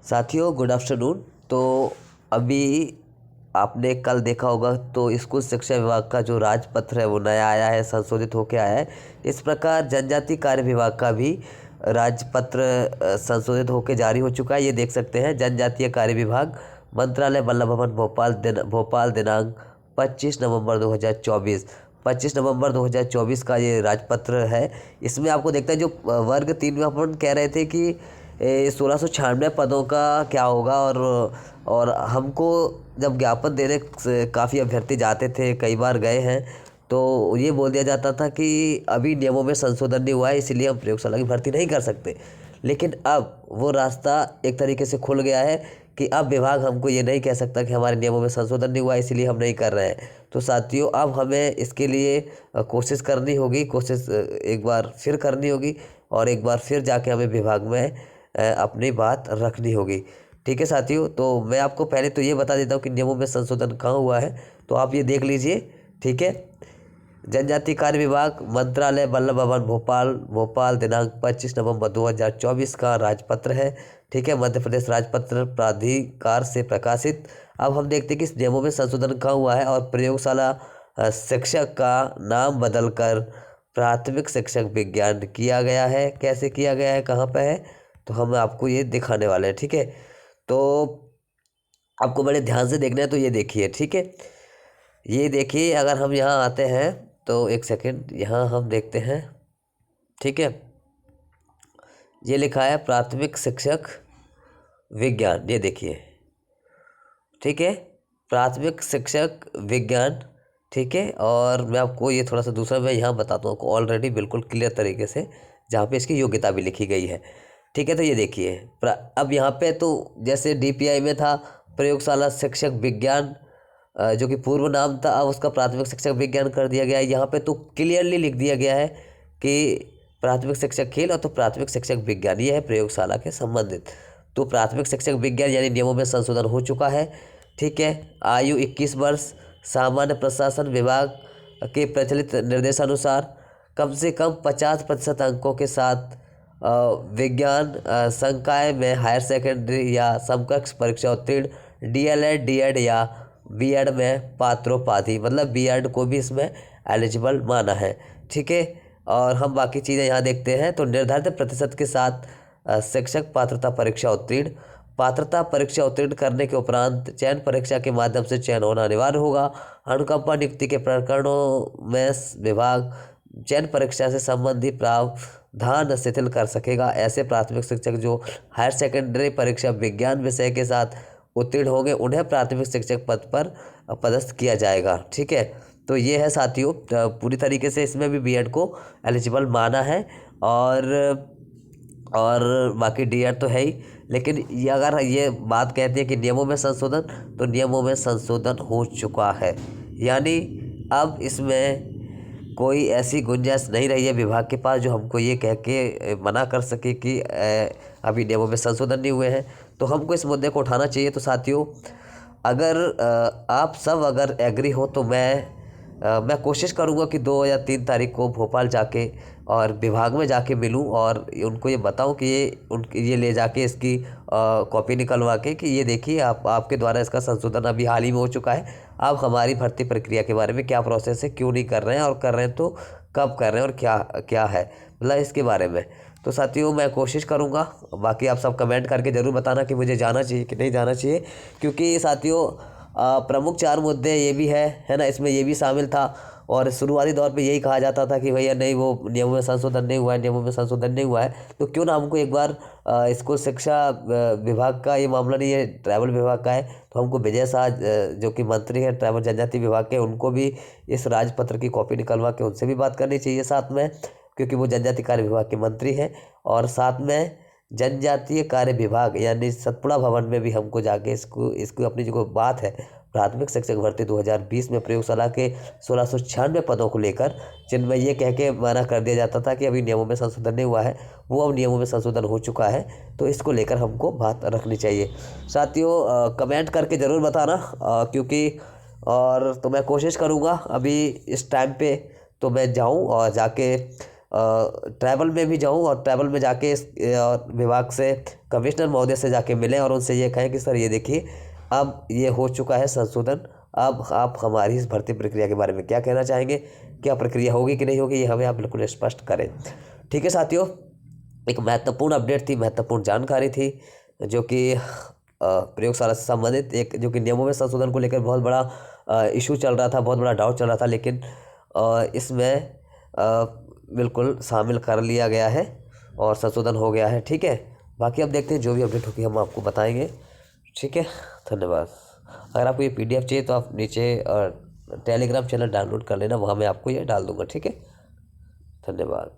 साथियों good afternoon. तो अभी आपने कल देखा होगा तो स्कूल शिक्षा विभाग का जो राजपत्र है वो नया आया है, संशोधित होकर आया है। इस प्रकार जनजातीय कार्य विभाग का भी राजपत्र संशोधित होकर जारी हो चुका है। ये देख सकते हैं, जनजातीय कार्य विभाग, मंत्रालय, वल्लभ भवन, भोपाल दिनांक 25 नवंबर 2024। 25 नवंबर 2024 का ये राजपत्र है। इसमें आपको देखते हैं जो वर्ग 3 में अपन कह रहे थे कि 1696 पदों का क्या होगा, और हमको जब ज्ञापन देने काफ़ी अभ्यर्थी जाते थे, कई बार गए हैं, तो ये बोल दिया जाता था कि अभी नियमों में संशोधन नहीं हुआ है, इसलिए हम प्रयोगशाला की भर्ती नहीं कर सकते। लेकिन अब वो रास्ता एक तरीके से खुल गया है कि अब विभाग हमको ये नहीं कह सकता कि हमारे नियमों में संशोधन नहीं हुआ है इसलिए हम नहीं कर रहे हैं। तो साथियों अब हमें इसके लिए कोशिश करनी होगी, कोशिश एक बार फिर करनी होगी, और एक बार फिर जाके हमें विभाग में अपनी बात रखनी होगी। ठीक है साथियों, तो मैं आपको पहले तो ये बता देता हूँ कि नियमों में संशोधन कहाँ हुआ है, तो आप ये देख लीजिए। ठीक है, जनजातीय कार्य विभाग, मंत्रालय, वल्लभ भवन, भोपाल दिनांक 25 नवंबर 2024 का राजपत्र है। ठीक है, मध्य प्रदेश राजपत्र प्राधिकार से प्रकाशित। अब हम देखते हैं कि इस नियमों में संशोधन कहाँ हुआ है, और प्रयोगशाला शिक्षक का नाम बदलकर प्राथमिक शिक्षक विज्ञान किया गया है। कैसे किया गया है, कहाँ पे है, तो हम आपको ये दिखाने वाले हैं। ठीक है, तो आपको बड़े ध्यान से देखना है, तो ये देखिए। ठीक है, ये देखिए, अगर हम यहाँ आते हैं तो एक सेकंड, यहाँ हम देखते हैं। ठीक है, ये लिखा है प्राथमिक शिक्षक विज्ञान, ये देखिए। ठीक है, प्राथमिक शिक्षक विज्ञान। ठीक है, और मैं आपको ये थोड़ा सा दूसरा मैं यहाँ बताता हूँ आपको ऑलरेडी बिल्कुल क्लियर तरीके से, जहाँ पे इसकी योग्यता भी लिखी गई है। ठीक है, तो ये देखिए, अब यहाँ पे तो जैसे डीपीआई में था प्रयोगशाला शिक्षक विज्ञान, जो कि पूर्व नाम था, अब उसका प्राथमिक शिक्षक विज्ञान कर दिया गया है। यहाँ पे तो क्लियरली लिख दिया गया है कि प्राथमिक शिक्षक खेल और तो प्राथमिक शिक्षक विज्ञान, ये है प्रयोगशाला के संबंधित। तो प्राथमिक शिक्षक विज्ञान यानी नियमों में संशोधन हो चुका है। ठीक है, आयु 21 वर्ष, सामान्य प्रशासन विभाग के प्रचलित निर्देशानुसार कम से कम 50% अंकों के साथ विज्ञान संकाय में हायर सेकेंडरी या समकक्ष परीक्षा उत्तीर्ण, डीएलएड, डीएड या बीएड में पात्रोपाधि, मतलब बीएड को भी इसमें एलिजिबल माना है। ठीक है, और हम बाकी चीज़ें यहाँ देखते हैं तो निर्धारित प्रतिशत के साथ शिक्षक पात्रता परीक्षा उत्तीर्ण, पात्रता परीक्षा उत्तीर्ण करने के उपरांत चयन परीक्षा के माध्यम से चयन होना अनिवार्य होगा। अनुकंपा नियुक्ति के प्रकरणों में विभाग चयन परीक्षा से संबंधित प्रावधान शिथिल कर सकेगा। ऐसे प्राथमिक शिक्षक जो हायर सेकेंडरी परीक्षा विज्ञान विषय के साथ उत्तीर्ण होंगे उन्हें प्राथमिक शिक्षक पद पर पदस्थ किया जाएगा। ठीक है, तो ये है साथियों, पूरी तरीके से इसमें भी बीएड को एलिजिबल माना है, और बाकी डीएड तो है ही। लेकिन ये अगर ये बात कहती है कि नियमों में संशोधन, तो नियमों में संशोधन हो चुका है, यानी अब इसमें कोई ऐसी गुंजाइश नहीं रही है विभाग के पास जो हमको ये कह के मना कर सके कि अभी नियमों में संशोधन नहीं हुए हैं। तो हमको इस मुद्दे को उठाना चाहिए। तो साथियों अगर आप सब अगर एग्री हो तो मैं कोशिश करूँगा कि 2 या 3 तारीख को भोपाल जाके और विभाग में जाके मिलूं और उनको ये बताऊं कि ये ले जाके इसकी कॉपी निकलवा के कि ये देखिए आपके द्वारा इसका संशोधन अभी हाल ही में हो चुका है। आप हमारी भर्ती प्रक्रिया के बारे में क्या प्रोसेस है, क्यों नहीं कर रहे हैं, और कर रहे हैं तो कब कर रहे हैं, और क्या क्या है, मतलब इसके बारे में। तो साथियों मैं कोशिश करूँगा, बाकी आप सब कमेंट करके ज़रूर बताना कि मुझे जाना चाहिए कि नहीं जाना चाहिए, क्योंकि साथियों प्रमुख 4 मुद्दे ये भी है ना, इसमें ये भी शामिल था। और शुरुआती दौर पे यही कहा जाता था कि भैया नहीं, वो नियमों में संशोधन नहीं हुआ है, नियमों में संशोधन नहीं हुआ है, तो क्यों ना हमको एक बार स्कूल शिक्षा विभाग का ये मामला नहीं है, ट्राइबल विभाग का है, तो हमको विजय शाह जो कि मंत्री हैं ट्राइबल जनजाति विभाग के, उनको भी इस राजपत्र की कॉपी निकलवा के उनसे भी बात करनी चाहिए साथ में, क्योंकि वो जनजाति कार्य विभाग के मंत्री हैं। और साथ में जनजातीय कार्य विभाग यानी सतपुड़ा भवन में भी हमको जाके इसको अपनी जो बात है प्राथमिक शिक्षक भर्ती 2020 में प्रयोगशाला के 1696 पदों को लेकर, जिनमें ये कह के मना कर दिया जाता था कि अभी नियमों में संशोधन नहीं हुआ है, वो अब नियमों में संशोधन हो चुका है, तो इसको लेकर हमको बात रखनी चाहिए। साथियों कमेंट करके ज़रूर बताना, क्योंकि और तो मैं कोशिश करूँगा अभी इस टाइम पे तो मैं जाऊँ और जाके ट्रैवल में भी जाऊं और ट्रैवल में जाके इस विभाग से कमिश्नर महोदय से जाके मिलें और उनसे ये कहें कि सर ये देखिए अब ये हो चुका है संशोधन, अब आप हमारी इस भर्ती प्रक्रिया के बारे में क्या कहना चाहेंगे, क्या प्रक्रिया होगी कि नहीं होगी, ये हमें आप बिल्कुल स्पष्ट करें। ठीक है साथियों, एक महत्वपूर्ण अपडेट थी, महत्वपूर्ण जानकारी थी, जो कि प्रयोगशाला से संबंधित एक, जो कि नियमों में संशोधन को लेकर बहुत बड़ा इशू चल रहा था, बहुत बड़ा डाउट चल रहा था, लेकिन इसमें बिल्कुल शामिल कर लिया गया है और संशोधन हो गया है। ठीक है, बाकी अब देखते हैं, जो भी अपडेट होगी हम आपको बताएंगे। ठीक है, धन्यवाद। अगर आपको ये PDF चाहिए तो आप नीचे टेलीग्राम चैनल डाउनलोड कर लेना, वहाँ मैं आपको ये डाल दूँगा। ठीक है, धन्यवाद।